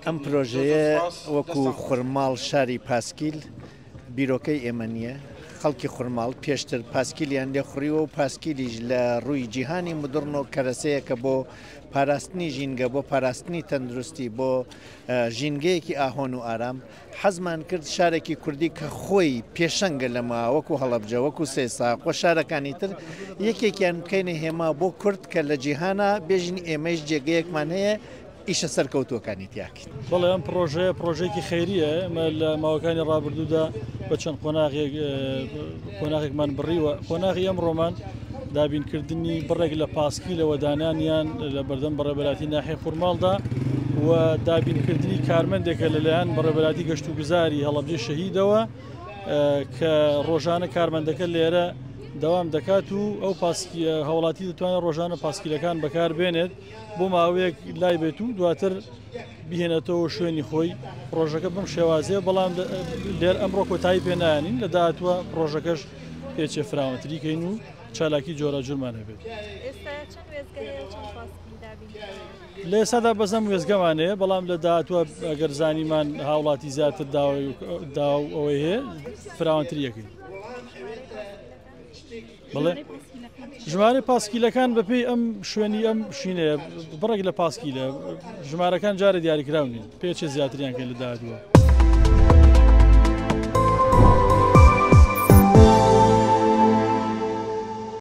ئەم پرۆژەیە وەکو خوڕماڵ شاری پاسکیل بیرۆکەی ئێمە نییە. خەڵکی خوڕماڵ پێشتر پاسکیلیان لێخوڕیوە و پاسکیلیش لە ڕووی جیهانی مدرن و کەرەسەیەکە بۆ پاراستنی ژینگە، بۆ پاراستنی تەندروستی، بۆ ژینگەیەکی ئاهۆن و ئارام. حەزمان کرد شارێکی کوردی کە خۆی پێشەنگە لەما وەکو هەڵەبجە، وەکو سێساقۆ شارەکانی تر یەکێکیان بکەینە هێما بۆ کورد کە لە جیهانە بێژین ئێمەش جێگەیەکمان هەیە ئیشە سەرکەوتوەکانی تیاکەین. بەڵێ ئەم پرۆژەیەکی خەیریە. ئەمە لە ماوەکانی ڕابردوودا بە چەند قۆناغێکمان بڕیوە. قۆناغی ئەمڕۆمان دابینکردنی بڕێک لە پاسکیلەوە دانانیان لە بەردەم بەڕێبەراتی ناحیە خوڕماڵدا و دابینکردنی کارمەندێکە لەلایەن بەڕێبەراتی گەشت و گوزاری هەڵەبجەی شەهیدەوە کە ڕۆژانە کارمەندەکە لێرە دەوام دەکات و ئەو هەوڵاتی دەتوانێت ڕۆژانە پاسکیلەکان بەکار بێنێت بۆ ماوەیەک لای بێت و دواتر بهێنێتەوە شوێنی خۆی. پرۆژەکە بم شێوازەیە، بەڵام لێر ئەمڕۆ کۆتایی پێنانین لە داهاتوە پرۆژەکەش پێچێ فراوانتریکەین و چالاکی جۆرە جورمان هەبێت. لە ئێستادا بەزەم وێزگەمانەیە، بەڵام لە داهاتوە ئەگەر زانیمان هاوڵاتی زیاتر داو ئەوەی هەیە فراوانتریەکەین. بڵێ ژمارە پاسکیلەکان بەپێی ئەم شوێنی ئەم شینەیە بڕێک لە پاسکیلە ژمارەکان جارە دیاریکراونین پێچێ زیاتریان کە لە داهاتوە.